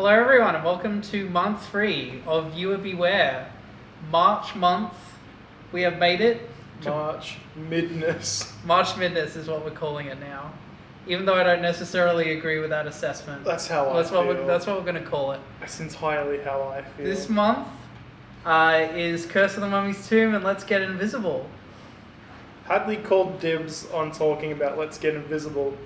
Hello everyone and welcome to month 3 of Viewer Beware. March month, we have made it. March Mid-ness. March Mid-ness is what we're calling it now. Even though I don't necessarily agree with that assessment. That's how I feel. That's what we're going to call it. That's entirely how I feel. This month is Curse of the Mummy's Tomb and Let's Get Invisible. Hadley called dibs on talking about Let's Get Invisible.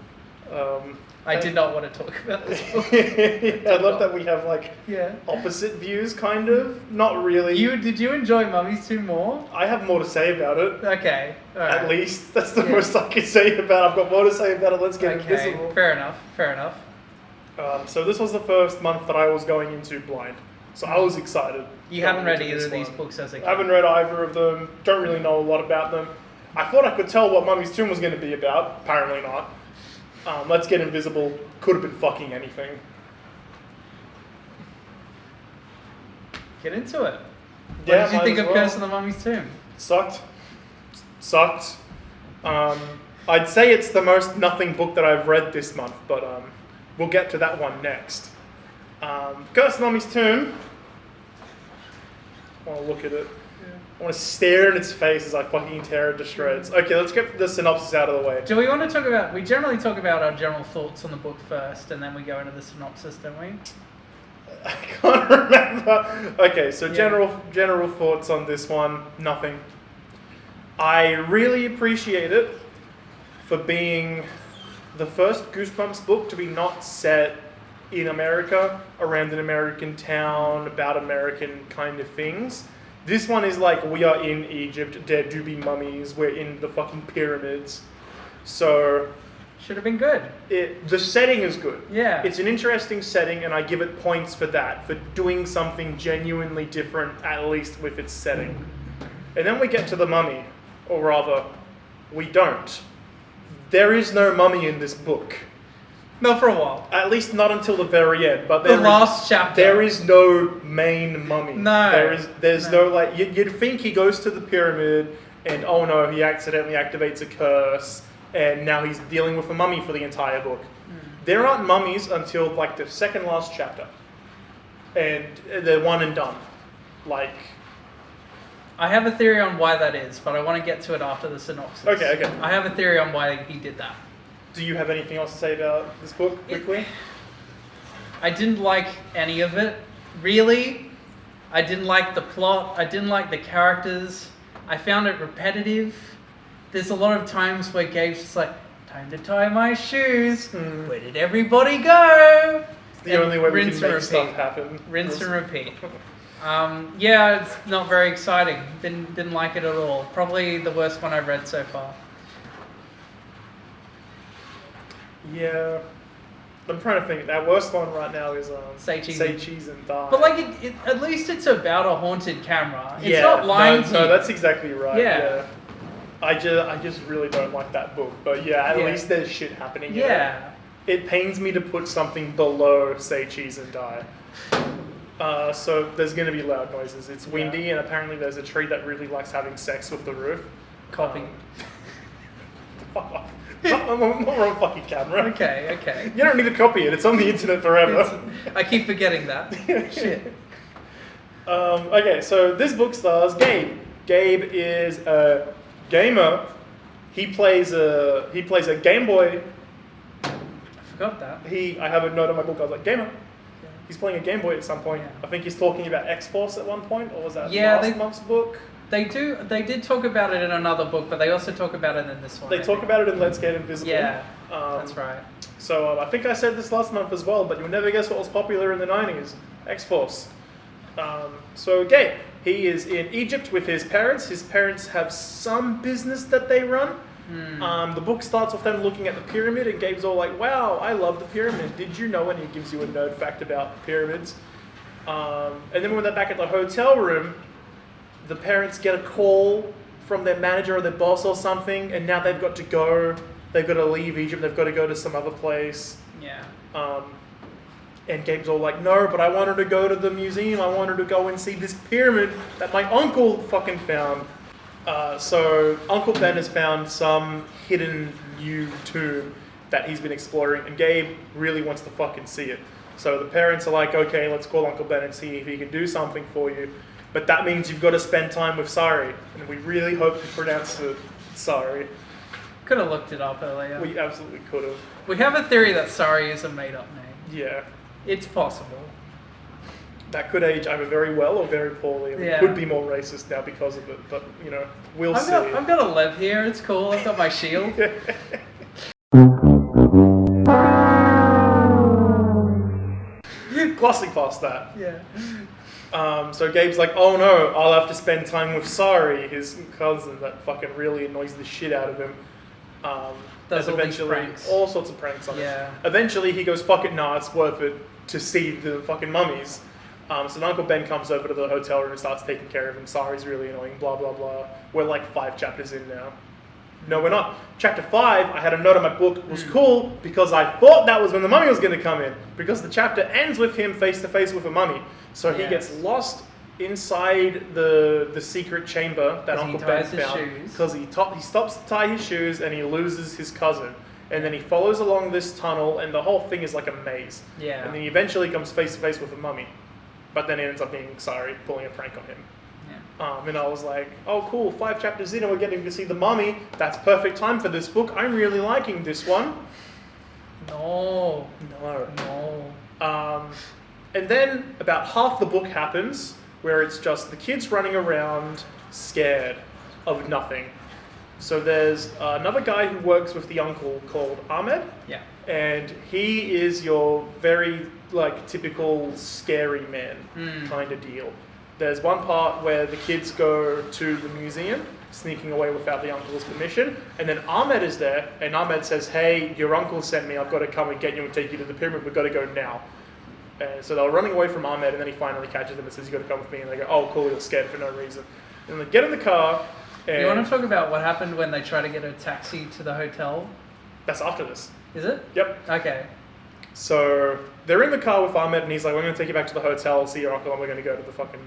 I did not want to talk about this book. I love that we have Yeah. opposite views, kind of. Not really. Did you enjoy Mummy's Tomb more? I have more to say about it. Okay. All right. At least. That's the most I can say about it. I've got more to say about it. Let's Get Invisible. Fair enough. So this was the first month that I was going into blind. So I was excited. You haven't read either of these books as a kid? I haven't read either of them. Don't really know a lot about them. I thought I could tell what Mummy's Tomb was going to be about. Apparently not. Let's Get Invisible could have been fucking anything. Get into it. What Yeah, did you might think as of well. Curse of the Mummy's Tomb? Sucked. I'd say it's the most nothing book that I've read this month, but we'll get to that one next. Curse of the Mummy's Tomb. I want to look at it. I want to stare in its face as I fucking tear it to shreds. Okay, let's get the synopsis out of the way. Do we want to talk about... We generally talk about our general thoughts on the book first, and then we go into the synopsis, don't we? I can't remember. Okay, so general thoughts on this one, nothing. I really appreciate it for being the first Goosebumps book to be not set in America, around an American town, about American kind of things. This one is like, we are in Egypt, there do be mummies, we're in the fucking pyramids. So... Should have been good. The setting is good. Yeah. It's an interesting setting, and I give it points for that, for doing something genuinely different, at least with its setting. And then we get to the mummy, or rather, we don't. There is no mummy in this book. Not for a while. At least not until the very end. But The last chapter. There is no main mummy. No. There's no you'd think he goes to the pyramid, and oh no, he accidentally activates a curse, and now he's dealing with a mummy for the entire book. There aren't mummies until the second last chapter, and they're one and done. I have a theory on why that is, but I want to get to it after the synopsis. Okay. I have a theory on why he did that. Do you have anything else to say about this book, quickly? I didn't like any of it, really. I didn't like the plot. I didn't like the characters. I found it repetitive. There's a lot of times where Gabe's just like, time to tie my shoes. Where did everybody go? It's the only way we can make stuff happen. Rinse and repeat. Yeah, it's not very exciting. Didn't like it at all. Probably the worst one I've read so far. Yeah. I'm trying to think. That worst one right now is Say Cheese and Die. But at least it's about a haunted camera. It's not lying to you. No, that's exactly right. Yeah. I just really don't like that book. But at least there's shit happening. Yeah. It pains me to put something below Say Cheese and Die. So there's going to be loud noises. It's windy, and apparently there's a tree that really likes having sex with the roof. Copy. Fuck off. I'm on fucking camera. Okay. You don't need to copy it. It's on the internet forever. I keep forgetting that. Shit. Okay, so this book stars Gabe. Gabe is a gamer. He plays a Game Boy. I forgot that. I have a note on my book. I was like, gamer. He's playing a Game Boy at some point. Yeah. I think he's talking about X-Force at one point, or was that last month's book? They did talk about it in another book, but they also talk about it in this one. They talk about it in Let's Get Invisible. Yeah, that's right. So I think I said this last month as well, but you'll never guess what was popular in the 90s. X-Force. So Gabe, he is in Egypt with his parents. His parents have some business that they run. The book starts with them looking at the pyramid, and Gabe's all like, wow, I love the pyramid. Did you know? And he gives you a nerd fact about pyramids. And then when they're back at the hotel room, the parents get a call from their manager or their boss or something, and now they've got to go. They've got to leave Egypt. They've got to go to some other place. Yeah. And Gabe's all like, no, but I wanted to go to the museum. I wanted to go and see this pyramid that my uncle fucking found. So Uncle Ben has found some hidden new tomb that he's been exploring, and Gabe really wants to fucking see it. So the parents are like, okay, let's call Uncle Ben and see if he can do something for you. But that means you've got to spend time with Sari. And we really hope you pronounce it Sari. Could have looked it up earlier. We absolutely could have. We have a theory that Sari is a made-up name. Yeah. It's possible. That could age either very well or very poorly. And Yeah. we could be more racist now because of it. But, we'll see. I've got a lev here. It's cool. I've got my shield. Glossing past that. Yeah. So Gabe's like, oh no, I'll have to spend time with Sari, his cousin that fucking really annoys the shit out of him. Does and all these pranks. all sorts of pranks on Yeah. him. Eventually he goes, fuck it, nah, it's worth it to see the fucking mummies. So then Uncle Ben comes over to the hotel room and starts taking care of him. Sari's really annoying, blah, blah, blah. We're like 5 chapters in now. No, we're not. Chapter 5, I had a note on my book, was cool because I thought that was when the mummy was going to come in. Because the chapter ends with him face to face with a mummy. So he gets lost inside the secret chamber that Uncle Ben found. Because he stops to tie his shoes and he loses his cousin. And then he follows along this tunnel and the whole thing is like a maze. Yeah. And then he eventually comes face to face with a mummy. But then it ends up being Sari pulling a prank on him. And I was like, oh cool, 5 chapters in and we're getting to see the mummy. That's perfect time for this book. I'm really liking this one. No. And then about half the book happens where it's just the kids running around scared of nothing. So there's another guy who works with the uncle called Ahmed. Yeah. And he is your very typical scary man kind of deal. There's one part where the kids go to the museum, sneaking away without the uncle's permission, and then Ahmed is there, and Ahmed says, hey, your uncle sent me, I've got to come and get you and take you to the pyramid, we've got to go now. So they were running away from Ahmed, and then he finally catches them and says, you've got to come with me, and they go, oh cool, you're scared for no reason. And they get in the car, and... You want to talk about what happened when they try to get a taxi to the hotel? That's after this. Is it? Yep. Okay. So they're in the car with Ahmed, and he's like, we're going to take you back to the hotel, see your uncle, and we're going to go to the fucking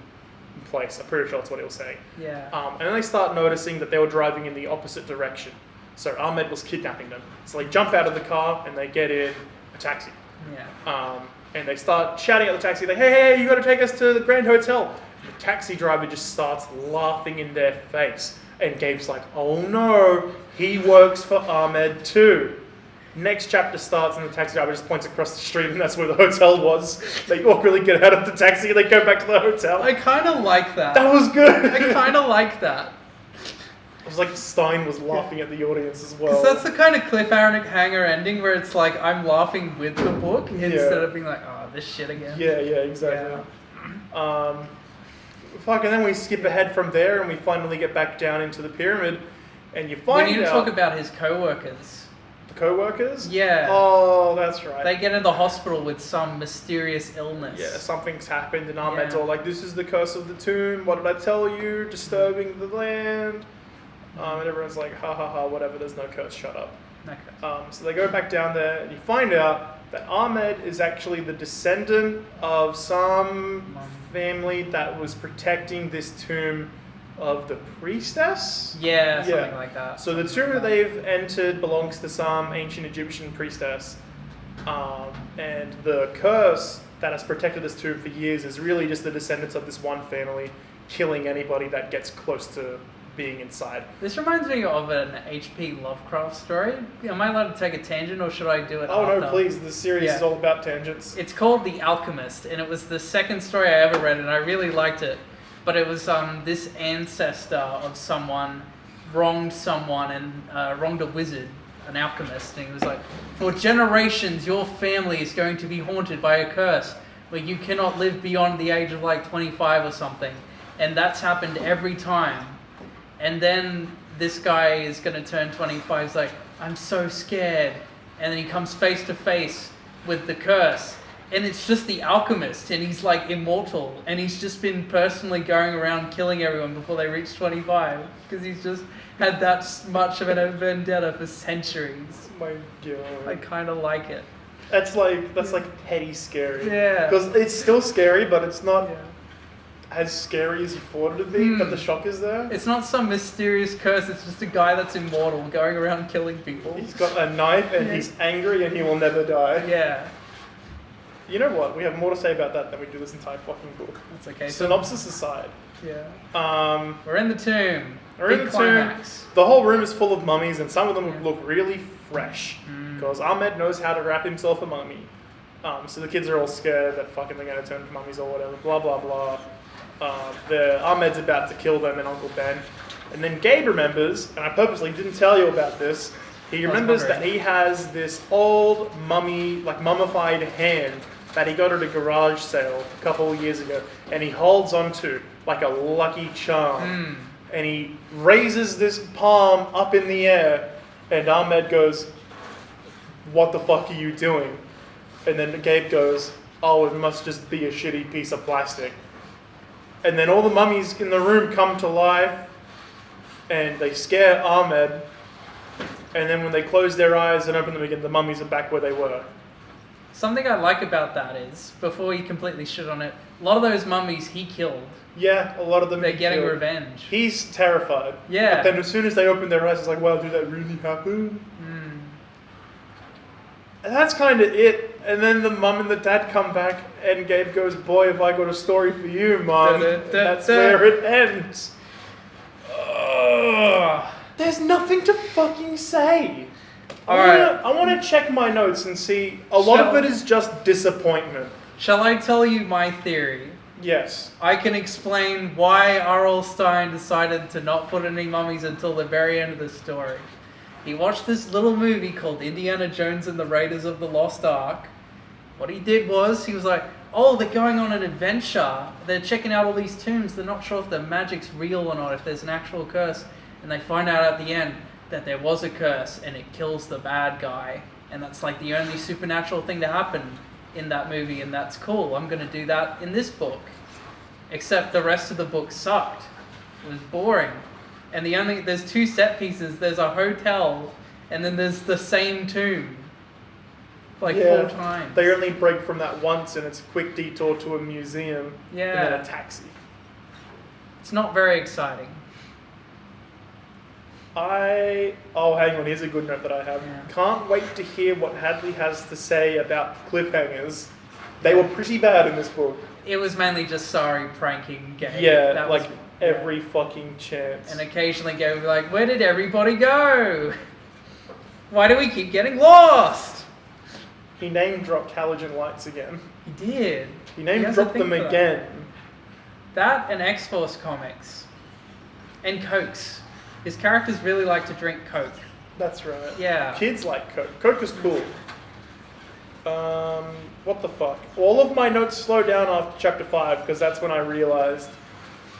place. I'm pretty sure that's what he was saying. Yeah. And then they start noticing that they were driving in the opposite direction. So Ahmed was kidnapping them. So they jump out of the car, and they get in a taxi. Yeah. And they start shouting at the taxi, like, hey, you got to take us to the Grand Hotel. And the taxi driver just starts laughing in their face. And Gabe's like, oh no, he works for Ahmed too. Next chapter starts and the taxi driver just points across the street and that's where the hotel was. They awkwardly get out of the taxi and they go back to the hotel. I kind of like that. That was good. I kind of like that. It was like Stein was laughing at the audience as well. Because that's the kind of cliffhanger ending where it's like I'm laughing with the book instead of being like, oh, this shit again. Yeah, exactly. Yeah. And then we skip ahead from there and we finally get back down into the pyramid and you find out... We need to talk about his co-workers. The co-workers? Yeah. Oh, that's right. They get in the hospital with some mysterious illness. Yeah, something's happened and Ahmed's all like, this is the curse of the tomb, what did I tell you, disturbing the land. And everyone's like, ha ha ha, whatever, there's no curse, shut up. Okay. So they go back down there and you find out that Ahmed is actually the descendant of some family that was protecting this tomb of the priestess? Yeah, something like that. So the tomb that they've entered belongs to some ancient Egyptian priestess. And the curse that has protected this tomb for years is really just the descendants of this one family killing anybody that gets close to being inside. This reminds me of an H.P. Lovecraft story. Am I allowed to take a tangent or should I do it after? No, please. The series is all about tangents. It's called The Alchemist, and it was the second story I ever read, and I really liked it. But it was this ancestor of someone wronged someone and wronged a wizard, an alchemist, and he was like, for generations your family is going to be haunted by a curse where you cannot live beyond the age of like 25 or something. And that's happened every time. And then this guy is going to turn 25. He's like, I'm so scared. And then he comes face to face with the curse. And it's just the alchemist. And he's like immortal. And he's just been personally going around killing everyone before they reach 25. Because he's just had that much of a vendetta for centuries. My God. I kind of like it. That's like petty scary. Yeah. Because it's still scary, but it's not... as scary as you thought it would be, but the shock is there. It's not some mysterious curse, it's just a guy that's immortal going around killing people. He's got a knife and he's angry and he will never die. Yeah. You know what? We have more to say about that than we do this entire fucking book. That's okay. Synopsis aside. Yeah. We're in the tomb. We're in the climax. tomb. The whole room is full of mummies, and some of them look really fresh because Ahmed knows how to wrap himself a mummy. So the kids are all scared that fucking they're going to turn to mummies or whatever. Blah blah blah. Ahmed's about to kill them and Uncle Ben, and then Gabe remembers, and I purposely didn't tell you about this. He remembers that he has this old mummy, like mummified hand that he got at a garage sale a couple of years ago, and he holds onto like a lucky charm. And he raises this palm up in the air, and Ahmed goes, "What the fuck are you doing?" And then Gabe goes, "Oh, it must just be a shitty piece of plastic." And then all the mummies in the room come to life, and they scare Ahmed. And then when they close their eyes and open them again, the mummies are back where they were. Something I like about that is, before you completely shit on it, a lot of those mummies he killed. Yeah, a lot of them. They're getting revenge. He's terrified. Yeah. But then as soon as they open their eyes, it's like, wow, did that really happen? And that's kind of it. And then the mum and the dad come back, and Gabe goes, "Boy, have I got a story for you, Mum." That's where it ends. There's nothing to fucking say. I want to check my notes and see. A lot of it is just disappointment. Shall I tell you my theory? Yes. I can explain why R.L. Stine decided to not put any mummies until the very end of the story. He watched this little movie called Indiana Jones and the Raiders of the Lost Ark. What he did was, he was like, oh, they're going on an adventure. They're checking out all these tombs. They're not sure if the magic's real or not, if there's an actual curse. And they find out at the end that there was a curse and it kills the bad guy. And that's like the only supernatural thing to happen in that movie, and that's cool. I'm going to do that in this book. Except the rest of the book sucked. It was boring. And there's two set pieces. There's a hotel, and then there's the same tomb. Like 4 times. They only break from that once, and it's a quick detour to a museum. Yeah. And then a taxi. It's not very exciting. Hang on, here's a good note that I have. Yeah. Can't wait to hear what Hadley has to say about cliffhangers. They were pretty bad in this book. It was mainly just sorry pranking Gabe. Yeah, that like every fucking chance. And occasionally Gabe would be like, where did everybody go? Why do we keep getting lost? He name dropped halogen lights again. He did. He name dropped them again. That and X-Force comics. And Cokes. His characters really like to drink Coke. That's right. Yeah. Kids like Coke. Coke is cool. What the fuck? All of my notes slow down after chapter 5 because that's when I realized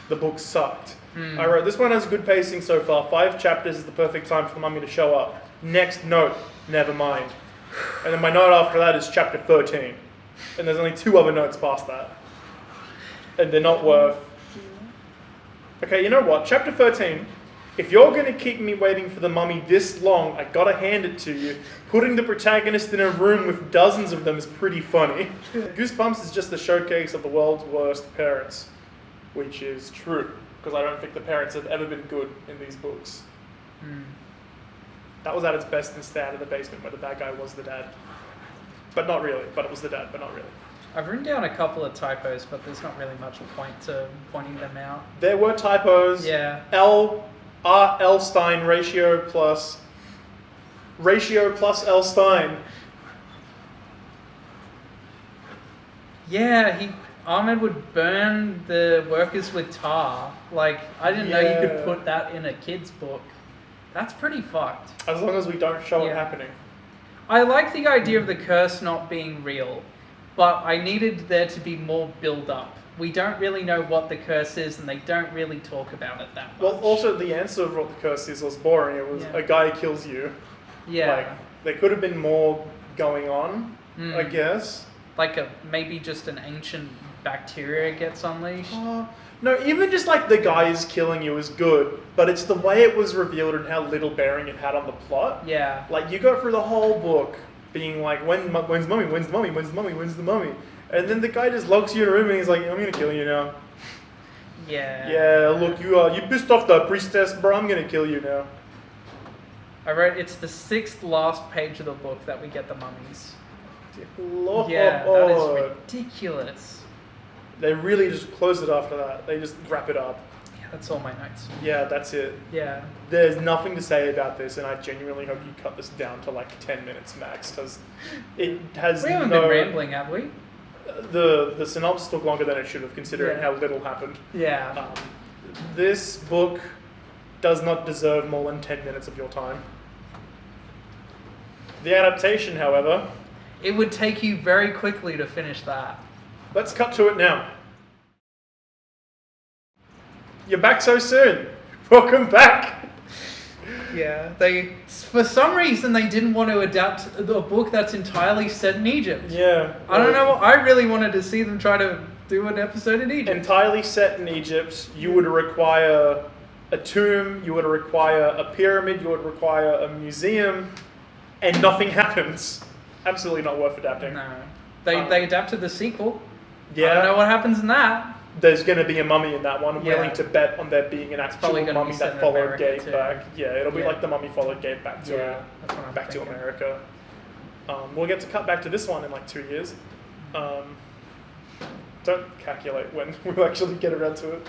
the book sucked. I wrote, this one has good pacing so far. 5 chapters is the perfect time for the mummy to show up. Next note, never mind. And then my note after that is chapter 13. And there's only 2 other notes past that. And they're not worth... Okay, you know what? Chapter 13... If you're going to keep me waiting for the mummy this long, I gotta hand it to you. Putting the protagonist in a room with dozens of them is pretty funny. Goosebumps is just the showcase of the world's worst parents. Which is true, because I don't think the parents have ever been good in these books. That was at its best in Stand in the Basement, where the bad guy was the dad. But not really, but it was the dad, but not really. I've written down a couple of typos, but there's not really much point to pointing them out. There were typos. Yeah. L Stein ratio plus L Stein. Yeah, Ahmed would burn the workers with tar. Like, I didn't know you could put that in a kid's book. That's pretty fucked. As long as we don't show it happening. I like the idea of the curse not being real, but I needed there to be more build-up. We don't really know what the curse is, and they don't really talk about it that much. Well, also, the answer of what the curse is was boring. It was a guy kills you. Yeah. Like, there could have been more going on, I guess. Like maybe just an ancient bacteria gets unleashed. No, even just like the guy is killing you is good, but it's the way it was revealed and how little bearing it had on the plot. Yeah. Like, you go through the whole book being like, when's the mummy, when's the mummy, when's the mummy, when's the mummy? And then the guy just locks you in a room and he's like, I'm gonna kill you now. Yeah. Yeah, look, you pissed off the priestess, bro, I'm gonna kill you now. I wrote, it's the 6th last page of the book that we get the mummies. Lord. Yeah, that is ridiculous. They really just close it after that. They just wrap it up. Yeah, that's all my notes. Yeah, that's it. Yeah. There's nothing to say about this, and I genuinely hope you cut this down to like 10 minutes max, because it has We haven't been rambling, have we? The synopsis took longer than it should have, considering how little happened. Yeah. This book does not deserve more than 10 minutes of your time. The adaptation, however... It would take you very quickly to finish that. Let's cut to it now. You're back so soon. Welcome back. Yeah, for some reason they didn't want to adapt a book that's entirely set in Egypt. Yeah. I don't know, I really wanted to see them try to do an episode in Egypt. Entirely set in Egypt, you would require a tomb, you would require a pyramid, you would require a museum, and nothing happens. Absolutely not worth adapting. No. They adapted the sequel. Yeah. I don't know what happens in that. There's going to be a mummy in that one. I'm Yeah. willing to bet on there being an actual mummy that followed Gabe back. Yeah, it'll be like the mummy followed Gabe back to to America. We'll get to cut back to this one in like 2 years. Don't calculate when we'll actually get around to it.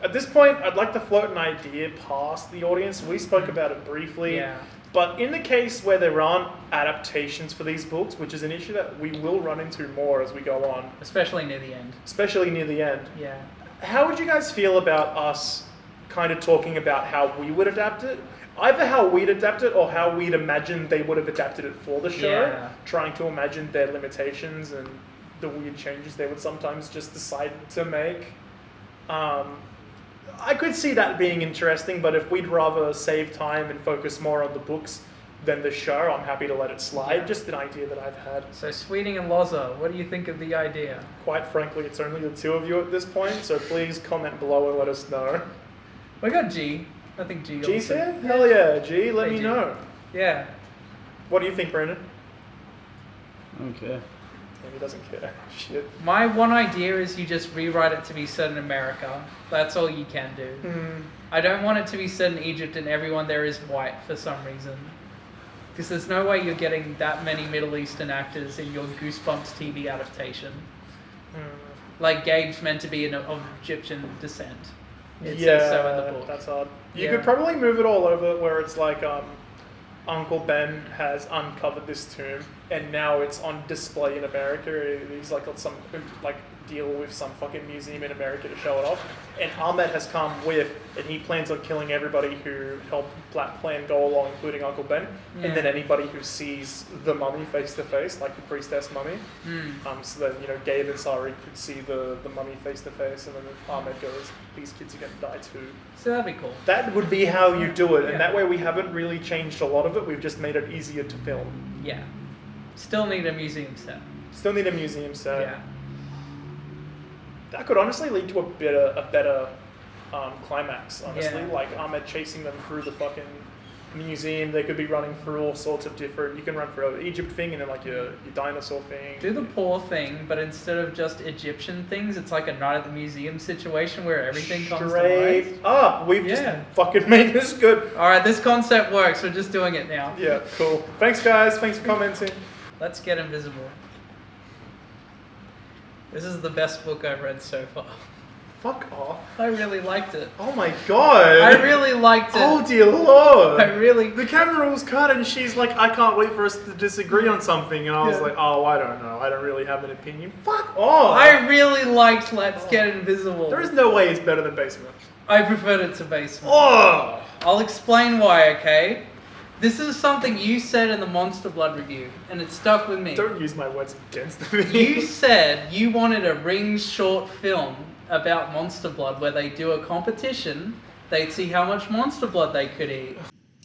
At this point, I'd like to float an idea past the audience. We spoke about it briefly. Yeah. But in the case where there aren't adaptations for these books, which is an issue that we will run into more as we go on. Especially near the end. Especially near the end. Yeah. How would you guys feel about us kind of talking about how we would adapt it? Either how we'd adapt it or how we'd imagine they would have adapted it for the show. Yeah. Trying to imagine their limitations and the weird changes they would sometimes just decide to make. I could see that being interesting, but if we'd rather save time and focus more on the books than the show, I'm happy to let it slide. Yeah. Just an idea that I've had. So Sweeting and Loza, what do you think of the idea? Quite frankly, it's only the two of you at this point, so please comment below and let us know. We got G. I think G. G's also. here? Hell yeah, G, let me G. know. Yeah. What do you think, Brandon? I don't care. Yeah, he doesn't care. Shit. My one idea is you just rewrite it to be set in America. That's all you can do. I don't want it to be set in Egypt and everyone there is white for some reason. Because there's no way you're getting that many Middle Eastern actors in your Goosebumps TV adaptation. Like Gabe's meant to be of Egyptian descent. It says so in the book. That's odd. You could probably move it all over where it's like Uncle Ben has uncovered this tomb and now it's on display in America. He's like got some deal with some fucking museum in America to show it off. And Ahmed has come with, and he plans on killing everybody who helped that plan go along, including Uncle Ben. Yeah. And then anybody who sees the mummy face to face, like the priestess mummy. So then, Gabe and Sari could see the mummy face to face, and then Ahmed goes, these kids are going to die too. So that'd be cool. That would be how you do it, Yeah. and that way we haven't really changed a lot of it, we've just made it easier to film. Yeah. Still need a museum set. Still need a museum set. Yeah. That could honestly lead to a better climax, honestly. Yeah. Like Ahmed chasing them through the fucking museum. They could be running through all sorts of different... You can run through an Egypt thing and then like your dinosaur thing. Do the poor thing, but instead of just Egyptian things, it's like a night at the museum situation where everything comes to Straight life. up. We've just fucking made this good. Alright, this concept works. We're just doing it now. Yeah, cool. Thanks, guys. Thanks for commenting. Let's get invisible. This is the best book I've read so far. Fuck off. I really liked it. Oh my god. I really liked it. Oh dear lord. I really... The camera was cut and she's like, I can't wait for us to disagree on something. And I was like, oh, I don't know. I don't really have an opinion. Fuck off. I really liked Let's Get Invisible. There is no way it's better than Basement. I preferred it to Basement. Oh. I'll explain why, okay? This is something you said in the Monster Blood review, and it stuck with me. Don't use my words against me. You said you wanted a Rings short film about Monster Blood where they do a competition, they'd see how much Monster Blood they could eat.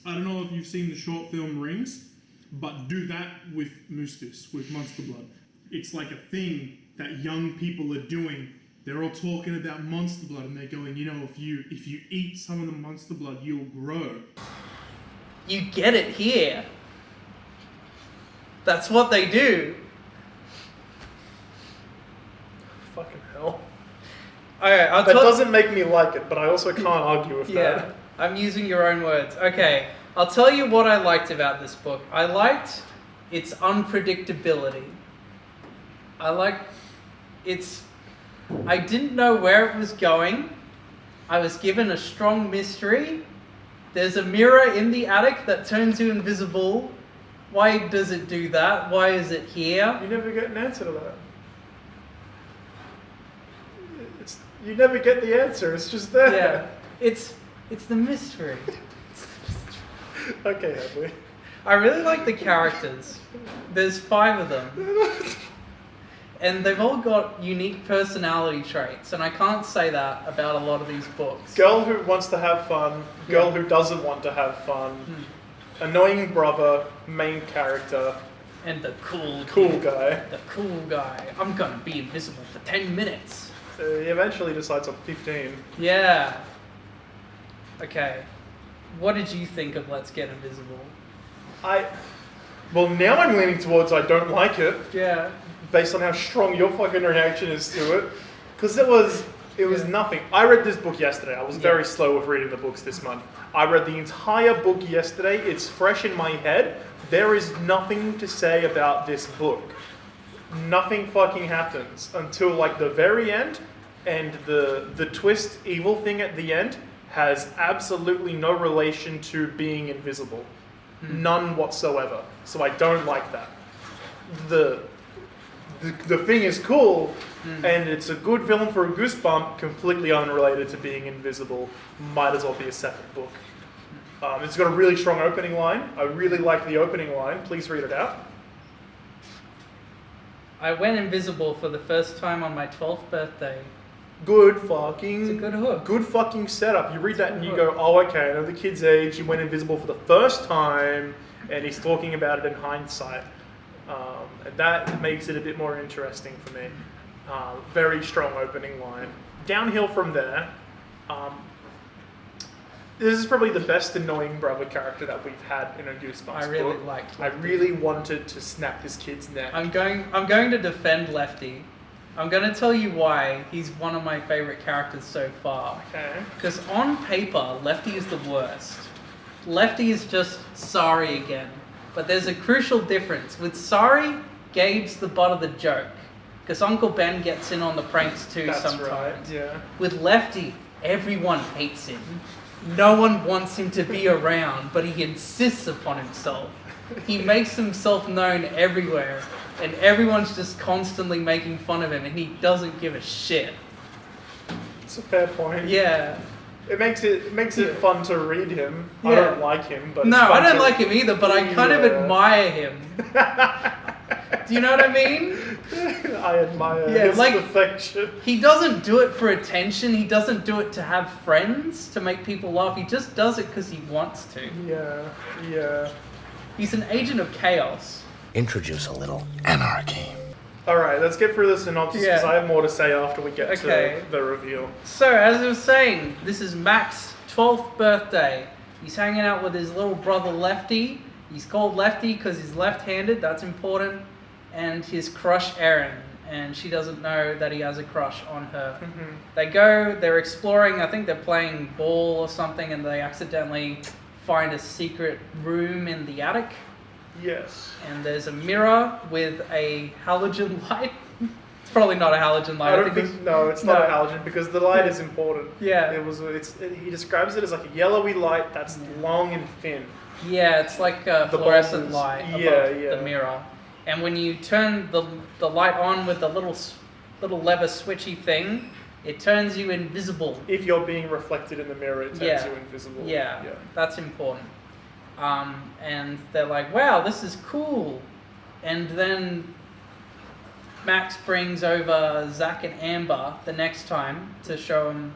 I don't know if you've seen the short film Rings, but do that with Moostis, with Monster Blood. It's like a thing that young people are doing. They're all talking about Monster Blood and they're going, if you eat some of the Monster Blood, you'll grow. You get it here. That's what they do. Fucking hell. Okay, That doesn't make me like it, but I also can't argue with Yeah, that. I'm using your own words. Okay, I'll tell you what I liked about this book. I liked its unpredictability. I didn't know where it was going. I was given a strong mystery. There's a mirror in the attic that turns you invisible. Why does it do that? Why is it here? You never get an answer to that. You never get the answer. It's just there. Yeah, it's the mystery. Okay, Hadley. I really like the characters. There's 5 of them. And they've all got unique personality traits, and I can't say that about a lot of these books. Girl who wants to have fun, girl who doesn't want to have fun, annoying brother, main character, and the cool guy. The cool guy. I'm gonna be invisible for 10 minutes. He eventually decides on 15. Yeah. Okay. What did you think of Let's Get Invisible? Well, now I'm leaning towards I don't like it. Yeah. Based on how strong your fucking reaction is to it. Because it was nothing. I read this book yesterday. I was very slow with reading the books this month. I read the entire book yesterday. It's fresh in my head. There is nothing to say about this book. Nothing fucking happens until like the very end, and the twist evil thing at the end has absolutely no relation to being invisible. None whatsoever. So I don't like that. The thing is cool, and it's a good villain for a Goosebump, completely unrelated to being invisible. Might as well be a separate book. It's got a really strong opening line. I really like the opening line. Please read it out. I went invisible for the first time on my 12th birthday. Good fucking... It's a good hook. Good fucking setup. You read that and you go, oh, okay, I know the kid's age. He went invisible for the first time, and he's talking about it in hindsight. And that makes it a bit more interesting for me. Very strong opening line. Downhill from there. This is probably the best annoying brother character that we've had in a Goosebumps I really book. liked I really wanted to snap this kid's neck. I'm going to defend Lefty. I'm going to tell you why he's one of my favorite characters so far. Okay. Because on paper, Lefty is the worst. Lefty is just sorry again. But there's a crucial difference. With sorry, Gabe's the butt of the joke. Because Uncle Ben gets in on the pranks too sometimes. Right, yeah. With Lefty, everyone hates him. No one wants him to be around, but he insists upon himself. He makes himself known everywhere, and everyone's just constantly making fun of him, and he doesn't give a shit. It's a fair point. Yeah. It makes it fun to read him. Yeah. I don't like him, but No, it's fun I don't to like him either, but I kind of admire him. Do you know what I mean? I admire his perfection. He doesn't do it for attention. He doesn't do it to have friends, to make people laugh. He just does it because he wants to. Yeah. He's an agent of chaos. Introduce a little anarchy. Alright, let's get through the synopsis because I have more to say after we get to the reveal. So, as I was saying, this is Mac's 12th birthday. He's hanging out with his little brother Lefty. He's called Lefty because he's left-handed, that's important. And his crush Erin, and she doesn't know that he has a crush on her. Mm-hmm. They're exploring, I think they're playing ball or something, and they accidentally find a secret room in the attic. Yes. And there's a mirror with a halogen light. It's probably not a halogen light. It's not a halogen because the light is important. Yeah. He describes it as like a yellowy light that's long and thin. Yeah, it's like a fluorescent light above the mirror. And when you turn the light on with the little lever switchy thing, it turns you invisible. If you're being reflected in the mirror, it turns you invisible. Yeah, that's important. And they're like, wow, this is cool. And then Max brings over Zach and Amber the next time to show them.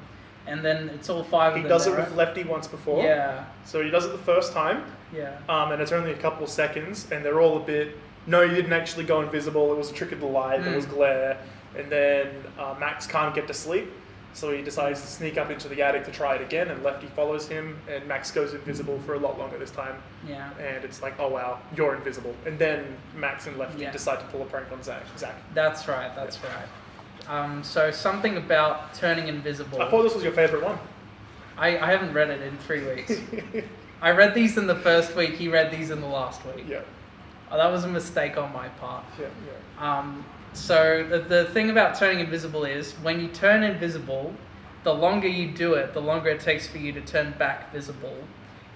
And then it's all 5 of them. He does it with Lefty once before. Yeah. So he does it the first time. Yeah. And it's only a couple of seconds, and they're all a bit... No, you didn't actually go invisible. It was a trick of the light. There was glare. And then Max can't get to sleep, so he decides to sneak up into the attic to try it again, and Lefty follows him, and Max goes invisible for a lot longer this time. Yeah. And it's like, oh wow, you're invisible. And then Max and Lefty decide to pull a prank on Zach. That's right. Right. So something about turning invisible. I thought this was your favorite one. I haven't read it in 3 weeks. I read these in the first week. He read these in the last week. Yeah. Oh, that was a mistake on my part. Yeah. So the thing about turning invisible is when you turn invisible, the longer you do it, the longer it takes for you to turn back visible.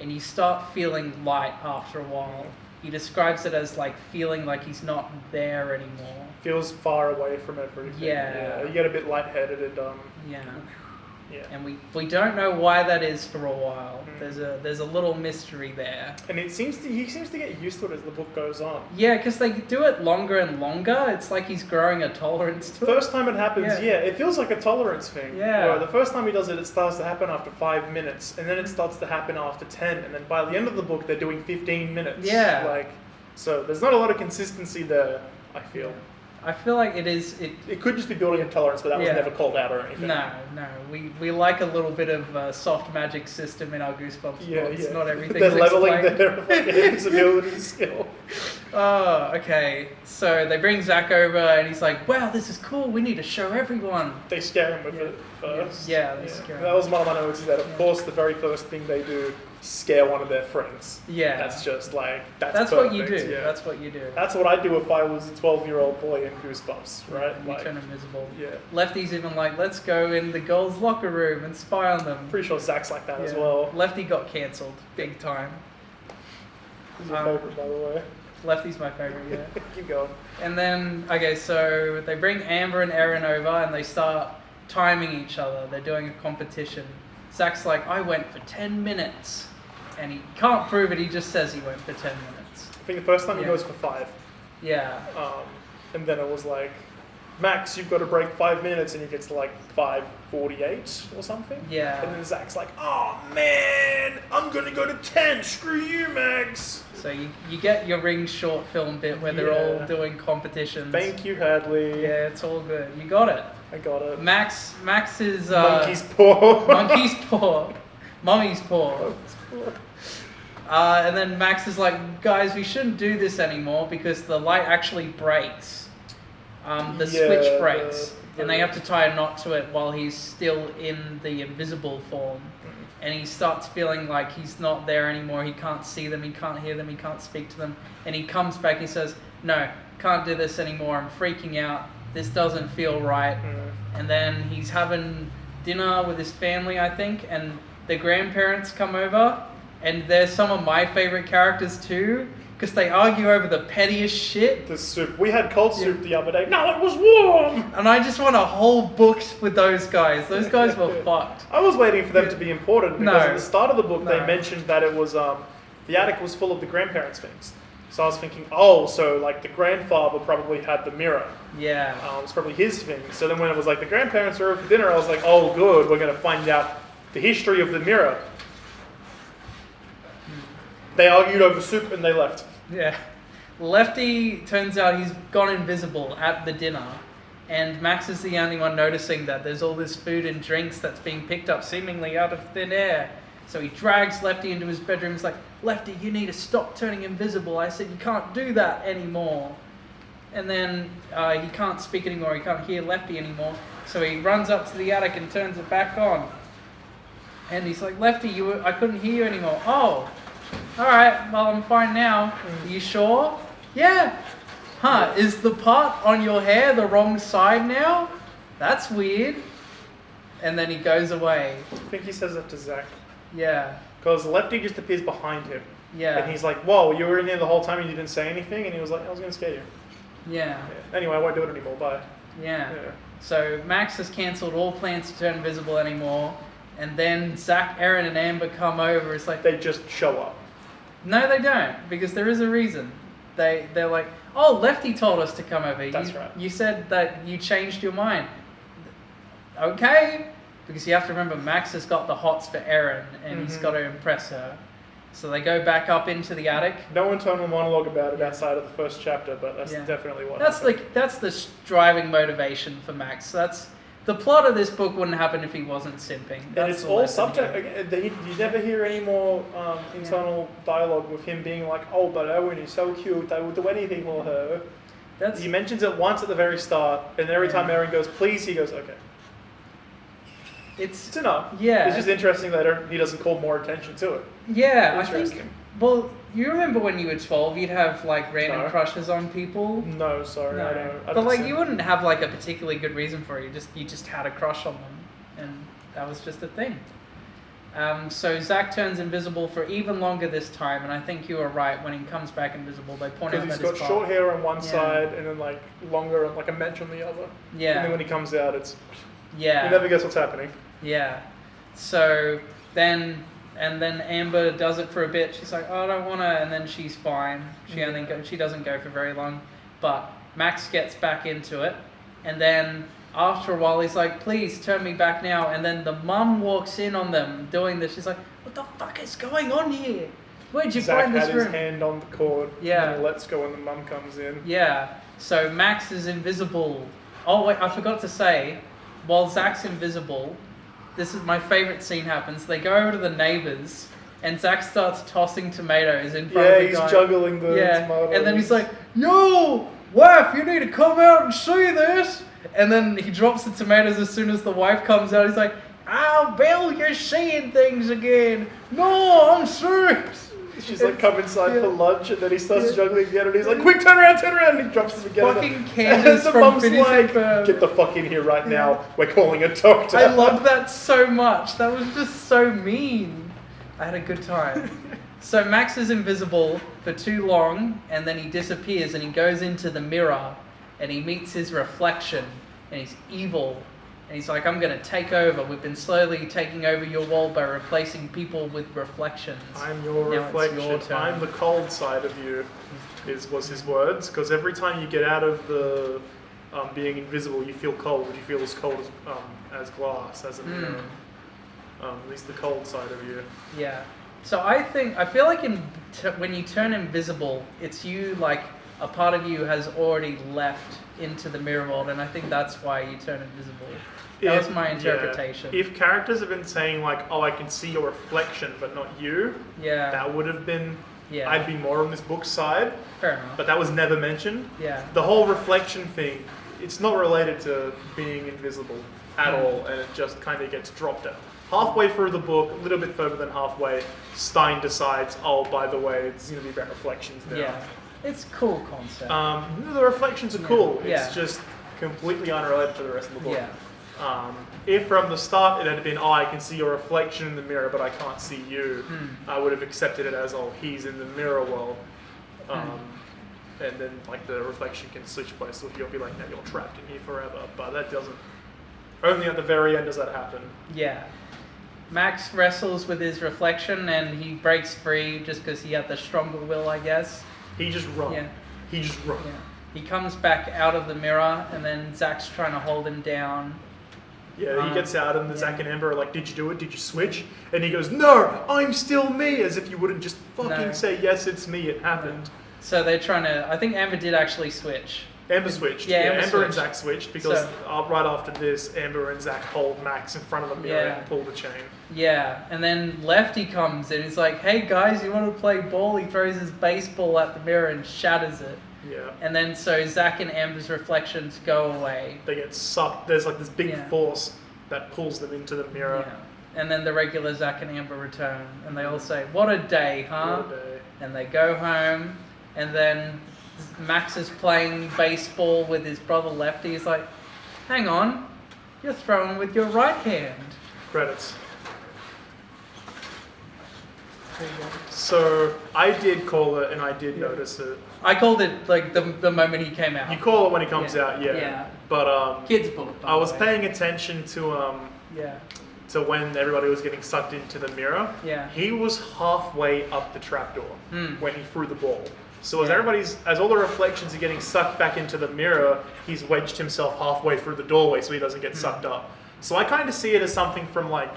And you start feeling light after a while. He describes it as like feeling like he's not there anymore. Feels far away from everything. Yeah. You get a bit lightheaded and Yeah. yeah. And we don't know why that is for a while. There's a little mystery there. And he seems to get used to it as the book goes on. Yeah, because they do it longer and longer. It's like he's growing a tolerance to it. First time it happens, it feels like a tolerance thing. Yeah. Where the first time he does it, it starts to happen after 5 minutes, and then it starts to happen after 10, and then by the end of the book, they're doing 15 minutes. Yeah. Like, so there's not a lot of consistency there, I feel. I feel like it is... It could just be building a tolerance, but that was never called out or anything. No. We like a little bit of soft magic system in our Goosebumps books. Not everything's They're leveling explained. their invisibility skill. Oh, okay. So they bring Zach over and he's like, wow, this is cool. We need to show everyone. They scare him with it first. Yeah, they scare him. That was one of my notes, is that of course the very first thing they do is scare one of their friends. Yeah. That's just like, that's what perfect, you do. Yeah. That's what you do. That's what I'd do if I was a 12-year-old boy in Goosebumps, right? You turn invisible. Yeah. Lefty's even like, let's go in the girls' locker room and spy on them. Pretty sure Zach's like that as well. Lefty got cancelled big time. He's your favourite, by the way. Lefty's my favourite, yeah. Keep going. And then, okay, so they bring Amber and Erin over and they start timing each other. They're doing a competition. Zach's like, I went for 10 minutes. And he can't prove it, he just says he went for 10 minutes. I think the first time he goes for 5. Yeah. And then it was like, Max, you've got to break 5 minutes, and he gets to like 5:48 or something. Yeah. And then Zach's like, oh man, I'm going to go to 10, screw you, Max. So you get your ring short film bit where they're all doing competitions. Thank you, Hadley. Yeah, it's all good. You got it. I got it. Max is... Monkey's paw. Monkey's paw. Mummy's paw. And then Max is like, guys, we shouldn't do this anymore because the light actually breaks. The switch breaks. And they have to tie a knot to it while he's still in the invisible form. And he starts feeling like he's not there anymore. He can't see them, he can't hear them, he can't speak to them. And he comes back and he says, no, can't do this anymore. I'm freaking out. This doesn't feel right. And then he's having dinner with his family, I think. And the grandparents come over. And they're some of my favorite characters too. Because they argue over the pettiest shit. The soup. We had cold soup the other day. No, it was warm! And I just want a whole book with those guys. Those guys were fucked. I was waiting for them to be important because at the start of the book they mentioned that it was, the attic was full of the grandparents' things. So I was thinking, so like the grandfather probably had the mirror. Yeah. It's probably his thing. So then when it was like the grandparents are over for dinner, I was like, oh good, we're going to find out the history of the mirror. They argued over soup and they left. Yeah. Lefty, turns out he's gone invisible at the dinner. And Max is the only one noticing that there's all this food and drinks that's being picked up seemingly out of thin air. So he drags Lefty into his bedroom. He's like, Lefty, you need to stop turning invisible. I said you can't do that anymore. And then he can't speak anymore. He can't hear Lefty anymore. So he runs up to the attic and turns it back on. And he's like, Lefty, I couldn't hear you anymore. Oh. Alright, well I'm fine now. Are you sure? Yeah. Huh, is the part on your hair the wrong side now? That's weird. And then he goes away. I think he says that to Zach. Yeah. Because Lefty just appears behind him. Yeah. And he's like, whoa, you were in there the whole time and you didn't say anything? And he was like, I was going to scare you. Yeah. Anyway, I won't do it anymore, bye. Yeah. So Max has cancelled all plans to turn invisible anymore. And then Zach, Erin, and Amber come over. It's like... They just show up. No, they don't. Because there is a reason. They're like, oh, Lefty told us to come over. That's right. You said that you changed your mind. Okay. Because you have to remember, Max has got the hots for Erin. And he's got to impress her. So they go back up into the attic. No internal monologue about it outside of the first chapter, but that's definitely what happened. That's the driving motivation for Max. That's... The plot of this book wouldn't happen if he wasn't simping. And it's all subject. You never hear any more internal dialogue with him being like, oh, but Owen is so cute, I would do anything for her. He mentions it once at the very start, and every time Erin goes, please, he goes, okay. It's enough. Yeah. It's just interesting that he doesn't call more attention to it. Yeah, I think Well, you remember when you were 12, you'd have like random No. crushes on people. No, sorry, I don't. But like you wouldn't have like a particularly good reason for it. You just had a crush on them, and that was just a thing. So Zack turns invisible for even longer this time, and I think you were right. When he comes back invisible, they point out because that he's got short hair on one Yeah. side and then like longer, like a match on the other. Yeah. And then when he comes out, it's Yeah. you never guess what's happening. Yeah. So then Amber does it for a bit. She's like, oh, I don't want to, and then she's fine. She doesn't go for very long, but Max gets back into it, and then after a while he's like, please turn me back now, and then the mum walks in on them doing this. She's like, what the fuck is going on here? Where'd you Zack find this had room? his hand on the cord. Yeah. And he lets go when the mum comes in. Yeah. So Max is invisible. Oh wait, I forgot to say, while Zack's invisible, this is my favorite scene happens. They go over to the neighbors, and Zack starts tossing tomatoes in front of Yeah, the he's guy. juggling the tomatoes. And then he's like, yo, wife, you need to come out and see this. And then he drops the tomatoes as soon as the wife comes out. He's like, oh, Bill, you're seeing things again. No, I'm serious. She's like, come inside Yeah. for lunch, and then he starts Yeah. juggling again, and he's like, quick, turn around, and he drops the spaghetti. Fucking And Candace the from mum's Phineas like, and Ferb. get the fuck in here right now, we're calling a doctor. I love that so much. That was just so mean. I had a good time. So Max is invisible for too long, and then he disappears, and he goes into the mirror, and he meets his reflection, and he's evil. And he's like, I'm going to take over. We've been slowly taking over your world by replacing people with reflections. I'm your Now it's reflection. your turn. I'm the cold side of you, was his words. Because every time you get out of the being invisible, you feel cold. You feel as cold as glass, as a mirror. At least the cold side of you. Yeah. So I feel like when you turn invisible, it's you, like, a part of you has already left into the mirror world, and I think that's why you turn invisible. That was my interpretation. If characters have been saying like, "Oh, I can see your reflection, but not you," Yeah. that would have been. Yeah. I'd be more on this book's side, Fair enough. but that was never mentioned. Yeah. The whole reflection thing, it's not related to being invisible at all, and it just kind of gets dropped out. Halfway through the book, a little bit further than halfway, Stein decides, "Oh, by the way, it's going to be about reflections now." Yeah. It's a cool concept. The reflections are cool. Yeah. It's just completely unrelated to the rest of the book. Yeah. If from the start it had been, "Oh, I can see your reflection in the mirror, but I can't see you," I would have accepted it as, "Oh, he's in the mirror world," and then like the reflection can switch places. So you'll be like, "Now you're trapped in here forever." But that doesn't. Only at the very end does that happen. Yeah. Max wrestles with his reflection, and he breaks free just because he had the stronger will, I guess. He just runs. Yeah. He just runs. Yeah. He comes back out of the mirror, and then Zack's trying to hold him down. Yeah, he gets out, and the yeah. Zack and Amber are like, "Did you do it? Did you switch?" And he goes, "No, I'm still me," as if you wouldn't just fucking No. say, "Yes, it's me. It happened." So they're trying to. I think Amber did actually switch. Amber switched. Yeah, Amber Amber and switched. Zack switched because So- right after this, Amber and Zack hold Max in front of the mirror Yeah. and pull the chain. Yeah, and then Lefty comes and he's like, "Hey guys, you want to play ball?" He throws his baseball at the mirror and shatters it. Yeah. And then so Zack and Amber's reflections go away. They get sucked. There's like this big Yeah. force that pulls them into the mirror. Yeah. And then the regular Zack and Amber return, and they all say, "What a day, huh?" All day. And they go home, and then Max is playing baseball with his brother Lefty. He's like, "Hang on, you're throwing with your right hand." Credits. There you go. So I did call it, and I did notice it. I called it like the moment he came out. You call it when it comes Yeah. out, yeah. Yeah. But Kids book. by I the was way. paying attention to Yeah. when everybody was getting sucked into the mirror. Yeah. He was halfway up the trapdoor when he threw the ball. So as Yeah. as all the reflections are getting sucked back into the mirror, he's wedged himself halfway through the doorway so he doesn't get sucked up. So I kind of see it as something from like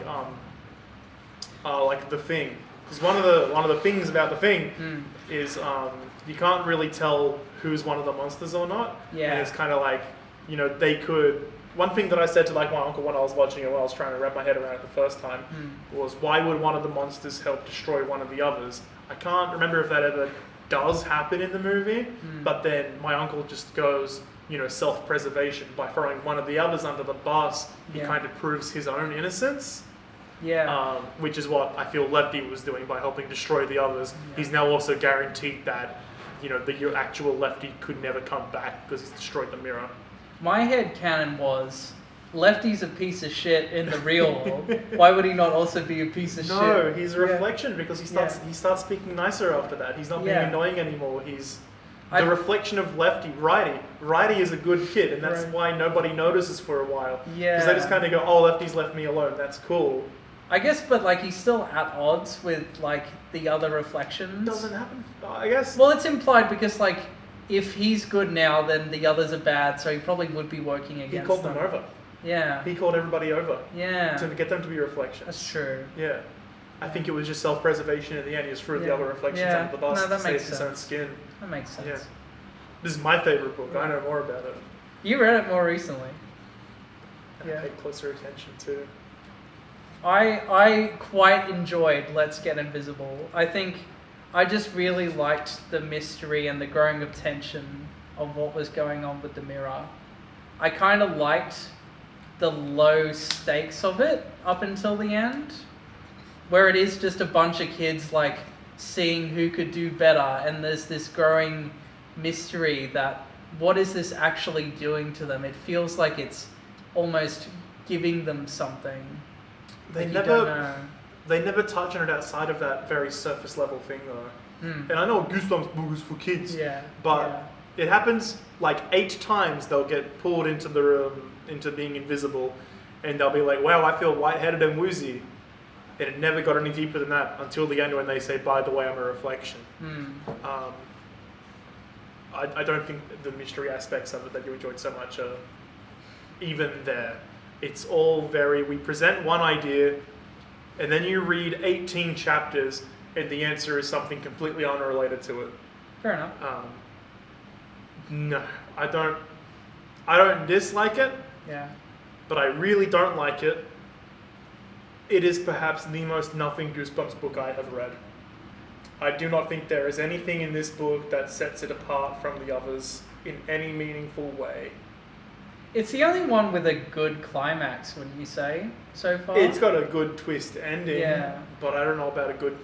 The Thing, because one of the things about The Thing is you can't really tell who's one of the monsters or not. Yeah. And it's kind of like, they could. One thing that I said to like my uncle when I was watching it, when I was trying to wrap my head around it the first time, was why would one of the monsters help destroy one of the others? I can't remember if that ever does happen in the movie, but then my uncle just goes, self-preservation by throwing one of the others under the bus. He Yeah. kind of proves his own innocence. Yeah. Which is what I feel Lefty was doing by helping destroy the others. He's now also guaranteed that, the actual Lefty could never come back because he's destroyed the mirror. My head canon was Lefty's a piece of shit in the real world. Why would he not also be a piece of shit? No, he's a reflection because he starts speaking nicer after that. He's not being annoying anymore. He's the reflection of Lefty. Righty. Righty is a good kid, and that's why nobody notices for a while. Yeah. Because they just kind of go, oh, Lefty's left me alone. That's cool. I guess, but like he's still at odds with like the other reflections. Doesn't happen, I guess. Well, it's implied because like if he's good now, then the others are bad, so he probably would be working against them. He called them over. Yeah. He called everybody over. Yeah. To get them to be reflections. That's true. Yeah. I think it was just self-preservation in the end. He just threw the other reflections under the bus to save his own skin. That makes sense. Yeah. This is my favorite book. I know more about it. You read it more recently. And I paid closer attention too. I quite enjoyed Let's Get Invisible. I think I just really liked the mystery and the growing of tension of what was going on with the mirror. I kind of liked the low stakes of it up until the end, where it is just a bunch of kids like seeing who could do better, and there's this growing mystery that what is this actually doing to them? It feels like it's almost giving them something. They never touch on it outside of that very surface level thing though. And I know Goosebumps book is for kids, but it happens like 8 times. They'll get pulled into the room, into being invisible, and they'll be like, wow, I feel lightheaded and woozy. And it never got any deeper than that until the end when they say, by the way, I'm a reflection. I don't think the mystery aspects of it that you enjoyed so much are even there. It's all we present one idea, and then you read 18 chapters, and the answer is something completely unrelated to it. Fair enough. No, I don't dislike it. Yeah. But I really don't like it. It is perhaps the most nothing Goosebumps book I have read. I do not think there is anything in this book that sets it apart from the others in any meaningful way. It's the only one with a good climax, wouldn't you say, so far? It's got a good twist ending, but I don't know about a good...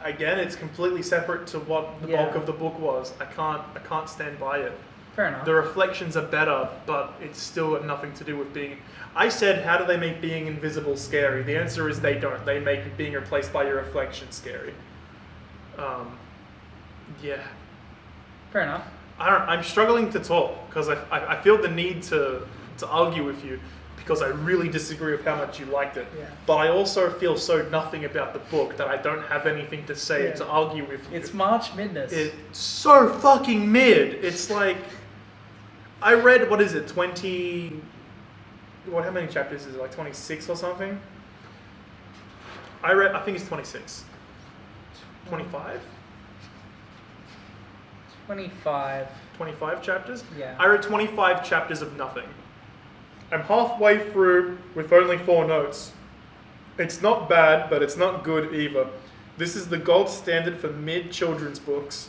again, it's completely separate to what the bulk of the book was. I can't stand by it. Fair enough. The reflections are better, but it's still got nothing to do with being... I said, how do they make being invisible scary? The answer is they don't. They make being replaced by your reflection scary. Fair enough. I'm struggling to talk because I feel the need to argue with you because I really disagree with how much you liked it. Yeah. But I also feel so nothing about the book that I don't have anything to say to argue with you. It's March Mid-ness. It's so fucking mid. It's like, I read, what is it, 20... How many chapters is it, like 26 or something? I think it's 26. 25? 25. 25 chapters? Yeah. I read 25 chapters of nothing. I'm halfway through with only 4 notes. It's not bad, but it's not good either. This is the gold standard for mid-children's books.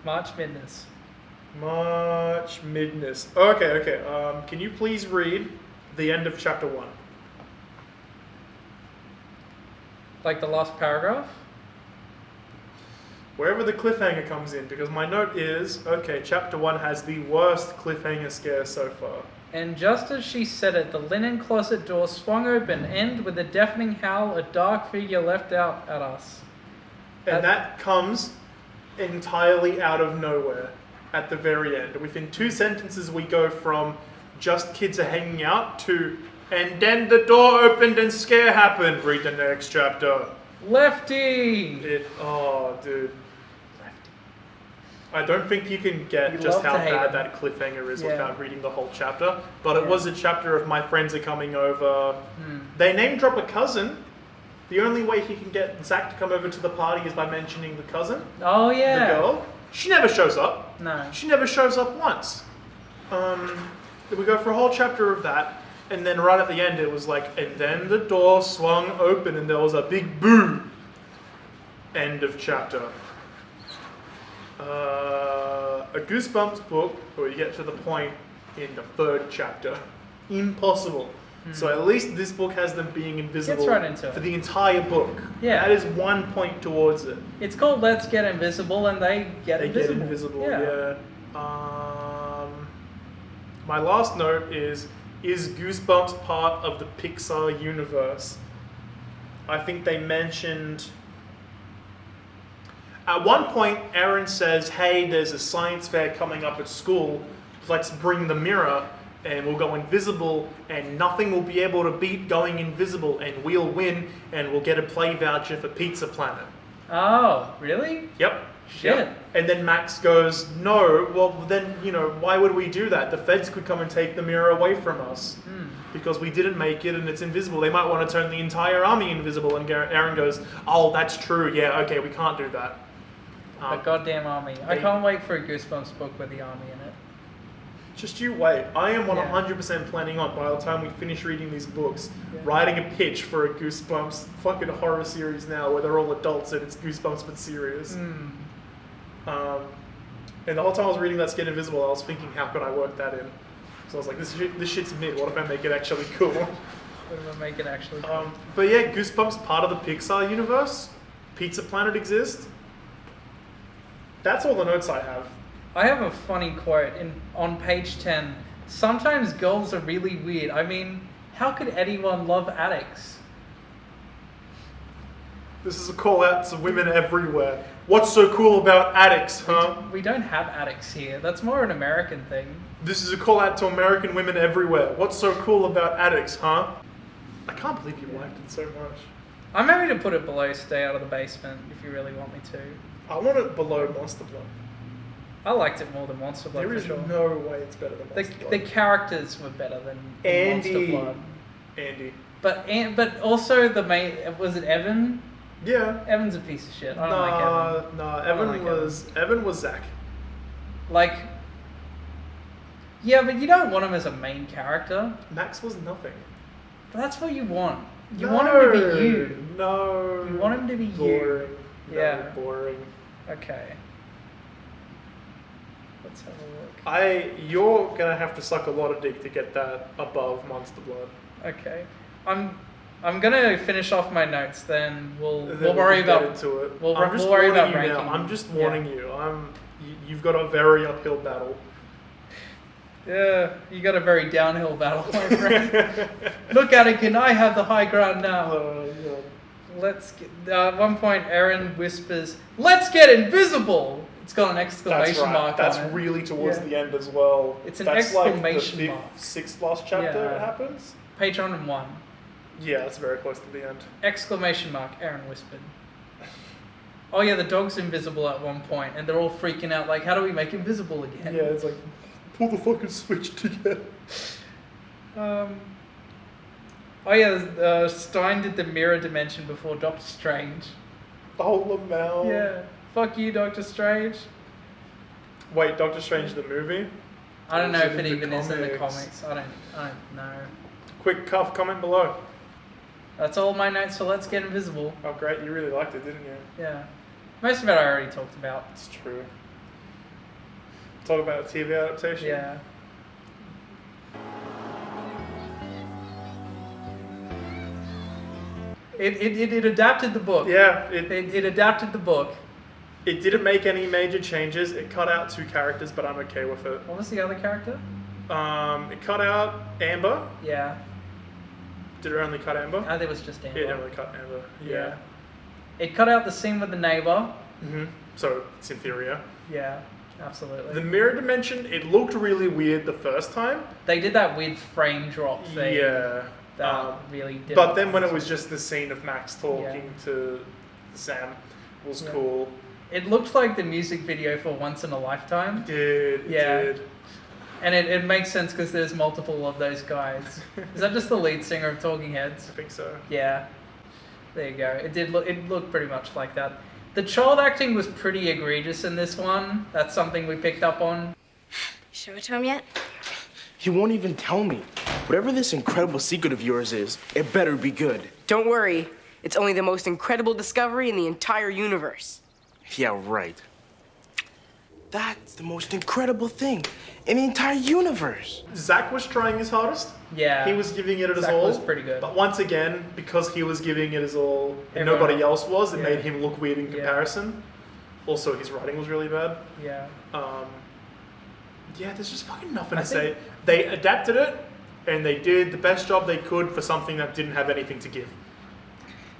March Mid-ness. March Mid-ness. Okay. Can you please read the end of chapter 1? Like the last paragraph? Wherever the cliffhanger comes in, because my note is, okay, chapter 1 has the worst cliffhanger scare so far. And just as she said it, the linen closet door swung open, and with a deafening howl, a dark figure leapt out at us. And that comes entirely out of nowhere at the very end. Within 2 sentences, we go from just kids are hanging out to, and then the door opened and scare happened. Read the next chapter. Lefty! Oh, dude. I don't think you can get just how bad that cliffhanger is without reading the whole chapter. But it was a chapter of my friends are coming over. They name drop a cousin. The only way he can get Zach to come over to the party is by mentioning the cousin. Oh, yeah. The girl. She never shows up. No. She never shows up once. We go for a whole chapter of that. And then right at the end it was like, and then the door swung open and there was a big boo. End of chapter. A Goosebumps book where you get to the point in the 3rd chapter. Impossible. So at least this book has them being invisible right into it. for the entire book. Yeah. That is one point towards it. It's called Let's Get Invisible, and they get They invisible. get invisible, yeah. My last note is Goosebumps part of the Pixar universe? I think they mentioned... At one point, Aaron says, hey, there's a science fair coming up at school. Let's bring the mirror, and we'll go invisible, and nothing will be able to beat going invisible, and we'll win, and we'll get a play voucher for Pizza Planet. Oh, really? Yep. Shit. Yep. And then Max goes, no, well then, why would we do that? The feds could come and take the mirror away from us. Because we didn't make it and it's invisible. They might want to turn the entire army invisible. And Aaron goes, oh, that's true. Yeah, okay, we can't do that. The goddamn army. I can't wait for a Goosebumps book with the army in it. Just you wait. I am 100% planning on, by the time we finish reading these books, writing a pitch for a Goosebumps fucking horror series now where they're all adults and it's Goosebumps but serious. And the whole time I was reading Let's Get Invisible, I was thinking, how could I work that in? So I was like, this shit's mid. What if I make it actually cool? What if I make it actually cool? But yeah, Goosebumps part of the Pixar universe. Pizza Planet exists. That's all the notes I have. I have a funny quote on page 10. Sometimes girls are really weird. I mean, how could anyone love addicts? This is a call out to women everywhere. What's so cool about addicts, huh? We don't have addicts here. That's more an American thing. This is a call out to American women everywhere. What's so cool about addicts, huh? I can't believe you liked it so much. I'm happy to put it below Stay Out of the Basement if you really want me to. I want it below Monster Blood. I liked it more than Monster Blood There is for sure. no way it's better than Monster Blood. The characters were better than Andy. Monster Blood. Andy. But also the main, was it Evan? Yeah. Evan's a piece of shit. I don't like Evan. No, don't Evan was Zach. Like, yeah, but you don't want him as a main character. Max was nothing. But that's what you want. You want him to be you. No. You want him to be boring. you. No, Yeah. boring. Okay. Let's have a look. You're gonna have to suck a lot of dick to get that above Monster Blood. Okay. I'm gonna finish off my notes. Then we'll Then worry we can about get into it. We'll I'm just worry warning about you ranking. now. I'm just warning you. You've got a very uphill battle. Yeah, you got a very downhill battle, my friend. Look at it, can I have the high ground now? Yeah. Let's get. At one point, Aaron whispers, "Let's get invisible!" It's got an exclamation That's right. mark That's on it. really towards Yeah. the end as well. It's an That's exclamation like the mark. sixth last chapter Yeah. it happens. Page 101. Yeah, that's very close to the end. Exclamation mark, Aaron whispered. Oh yeah, the dog's invisible at one point, and they're all freaking out, like, how do we make him visible again? Yeah, it's like, pull the fucking switch together. Oh yeah, Stein did the mirror dimension before Doctor Strange. Oh, Lamau. Yeah. Fuck you, Doctor Strange. Wait, Doctor Strange the movie? I don't know Or if it in the even is in the comics? comics. I don't know. Quick cuff comment below. That's all my notes, so let's get invisible. Oh great, you really liked it, didn't you? Yeah. Most of it I already talked about. It's true. Talk about TV adaptation. Yeah. It adapted the book. Yeah, It adapted the book. it didn't make any major changes. It cut out 2 characters, but I'm okay with it. What was the other character? It cut out Amber. Yeah. Did it only cut Amber? There was just Amber. Yeah, it only cut Amber. Yeah. It cut out the scene with the neighbor. So it's inferior. Yeah, absolutely. The mirror dimension, it looked really weird the first time. They did that weird frame drop thing. Yeah. That really did. But then when it was just the scene of Max talking to Sam, was cool. It looked like the music video for Once in a Lifetime. It did. And it makes sense because there's multiple of those guys. Is that just the lead singer of Talking Heads? I think so. Yeah. There you go. It looked pretty much like that. The child acting was pretty egregious in this one. That's something we picked up on. Show it to him yet? He won't even tell me. Whatever this incredible secret of yours is, it better be good. Don't worry. It's only the most incredible discovery in the entire universe. Yeah, right. That's the most incredible thing in the entire universe. Zach was trying his hardest. Yeah. He was giving it his Zach all. was pretty good. But once again, because he was giving it his all and Everyone nobody else was, it yeah. made him look weird in Yeah. comparison. Also, his writing was really bad. Yeah. Yeah, there's just fucking nothing I to say. think- They adapted it, and they did the best job they could for something that didn't have anything to give.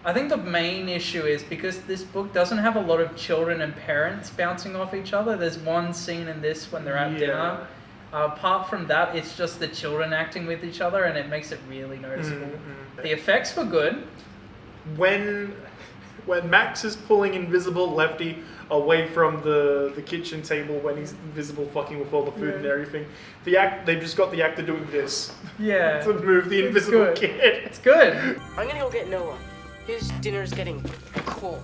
I think the main issue is because this book doesn't have a lot of children and parents bouncing off each other. There's one scene in this when they're at Yeah. dinner. Apart from that, it's just the children acting with each other, and it makes it really noticeable. The effects were good. When Max is pulling invisible Lefty away from the kitchen table when he's invisible fucking with all the food and everything, they've just got the actor doing this Yeah. to move the It's invisible good. kid. It's good. I'm gonna go get Noah. His dinner's getting cold.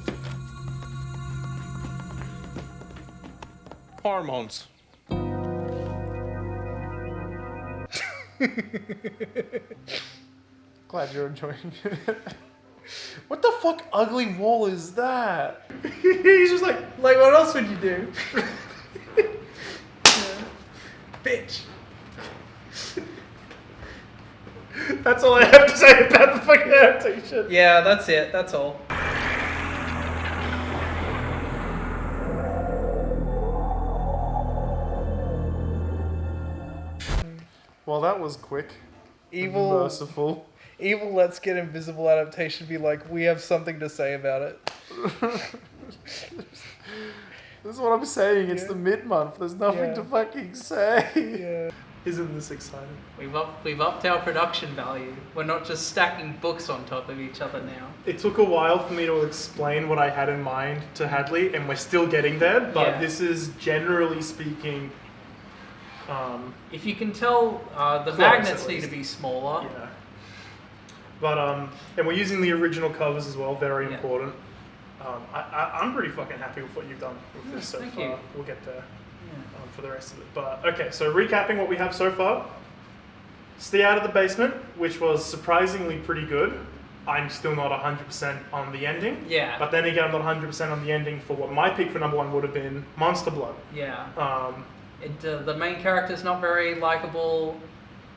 Hormones. Glad you're enjoying it. What the fuck ugly wall is that? He's just like, Like, what else would you do? bitch. That's all I have to say about the fucking adaptation. Yeah, that's it. That's all. Well, that was quick. Evil, Merciful. evil. Let's Get Invisible adaptation. Be like, we have something to say about it. This is what I'm saying. It's Yeah. the mid-month. There's nothing Yeah. to fucking say. Yeah. Isn't this exciting? We've upped our production value. We're not just stacking books on top of each other now. It took a while for me to explain what I had in mind to Hadley, and we're still getting there. But Yeah. this is generally speaking, If you can tell, the Close, magnets at need to least. be smaller. yeah. But and we're using the original covers as well. Very Yeah. important. I'm pretty fucking happy with what you've done with this so thank far. you. We'll get there Yeah. for the rest of it. But okay, so recapping what we have so far. Stay Out of the Basement, which was surprisingly pretty good. I'm still not 100% on the ending. Yeah. But then again, I'm not 100% on the ending for what my pick for number one would have been, Monster Blood. Yeah. Um, The main character's not very likable.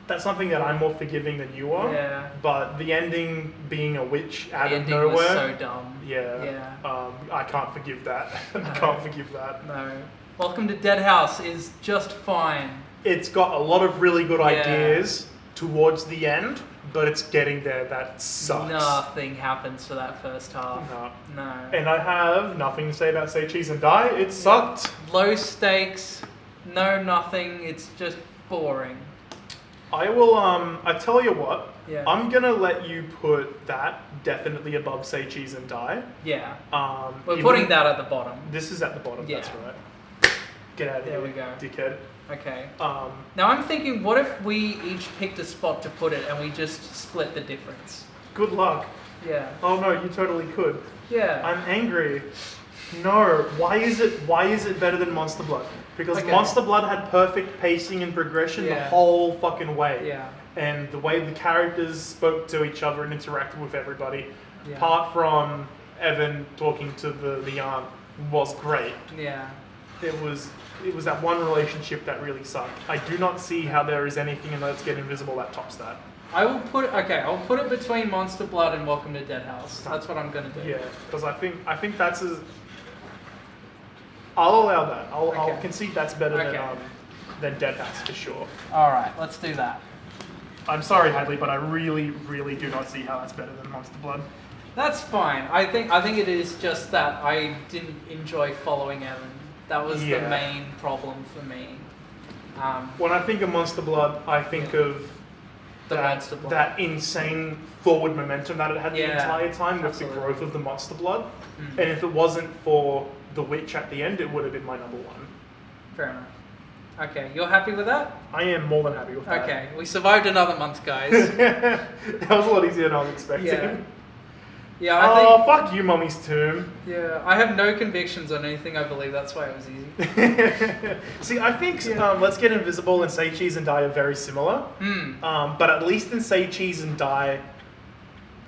that's something that I'm more forgiving than you are. Yeah. But the ending being a witch out The of ending nowhere. was so dumb. Yeah. Yeah. I can't forgive that. I can't forgive that. No. Welcome to Dead House is just fine. It's got a lot of really good Yeah. ideas towards the end, but it's getting there that sucks. Nothing happens for that first half. No. No. And I have nothing to say about Say Cheese and Die. It sucked. Low stakes, no nothing, it's just boring. I will, I tell you what, Yeah. I'm gonna let you put that definitely above Say Cheese and Die. Yeah. We're Even- putting that at the bottom. This is at the bottom, that's Yeah. right. Get out of There here, we go. dickhead. Okay. Um, Now I'm thinking, what if we each picked a spot to put it and we just split the difference? good luck. Yeah. Oh no, you totally could. Yeah. I'm angry. No, why is it better than Monster Blood? Because Okay. Monster Blood had perfect pacing and progression the Yeah. whole fucking way. Yeah. And the way the characters spoke to each other and interacted with everybody, Yeah. apart from Evan talking to the aunt, was great. Yeah. It was that one relationship that really sucked. I do not see how there is anything in Let's Get Invisible that tops that. I'll put it between Monster Blood and Welcome to Dead House. That's what I'm gonna do. Yeah, because I think that's as. I'll allow that. I'll Okay. concede that's better Okay. than Dead House for sure. Alright, let's do that. I'm sorry, Hadley, but I really, really do not see how that's better than Monster Blood. That's fine. I think it is just that I didn't enjoy following Evan. That was the Yeah. main problem for me. When I think of Monster Blood, I think of The Monster Blood. that insane forward momentum that it had the Yeah, entire time with absolutely. the growth of the Monster Blood. Mm. And if it wasn't for the witch at the end, it would have been my number one. Fair enough. Okay, you're happy with that? I am more than happy with that. Okay, we survived another month, guys. That was a lot easier than I was expecting. Yeah. Yeah, I Oh, think. fuck you, Mummy's Tomb. Yeah, I have no convictions on anything I believe. That's why it was easy. See, I think Let's Get Invisible and Say Cheese and Die are very similar. Hmm. But at least in Say Cheese and Die,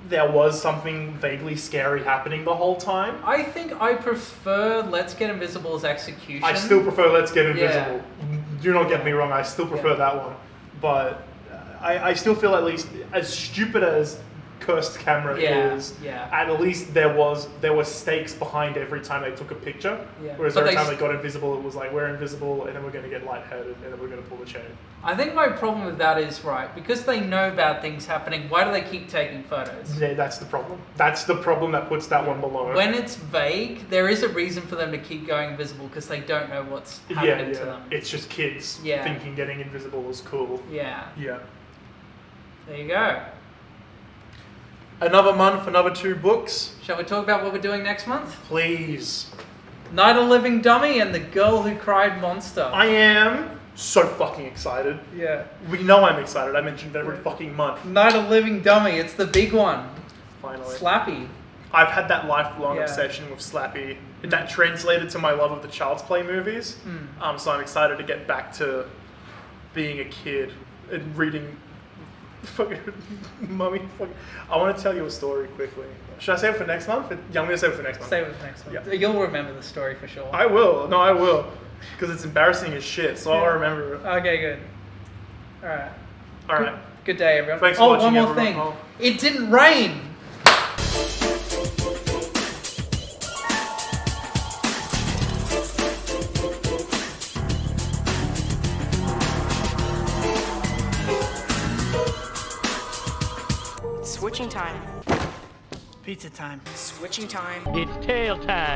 there was something vaguely scary happening the whole time. I think I prefer Let's Get Invisible's execution. I still prefer Let's Get Invisible. Yeah. Do not get me wrong, I still prefer that one. But I still feel, at least, as stupid as Cursed Camera is, at least there were stakes behind every time they took a picture. Yeah. Whereas But every they time they got invisible, it was like, we're invisible, and then we're going to get lightheaded, and then we're going to pull the chain. I think my problem with that is, right, because they know bad things happening, why do they keep taking photos? Yeah, that's the problem. That's the problem that puts that one below. When it's vague, there is a reason for them to keep going invisible because they don't know what's happening to them. It's just kids thinking getting invisible is cool. Yeah. Yeah. There you go. Another month, another 2 books. Shall we talk about what we're doing next month? Please. Night of Living Dummy and The Girl Who Cried Monster. I am so fucking excited. Yeah. We know I'm excited. I mentioned it every fucking month. Night of Living Dummy, it's the big one. Finally. Slappy. I've had that lifelong obsession with Slappy. That translated to my love of the Child's Play movies. So I'm excited to get back to being a kid and reading fucking Mummy. I want to tell you a story quickly. Should I save it for next month? Yeah, I'm going to save it for next month. Save it for next month. Yeah. You'll remember the story for sure. I will. No, I will. Because it's embarrassing as shit, so I'll remember it. Okay, good. Alright. Alright. Good day, everyone. Thanks for watching, one more everyone. thing. Oh. It didn't rain. Switching time. Pizza time. Switching time. It's tail time.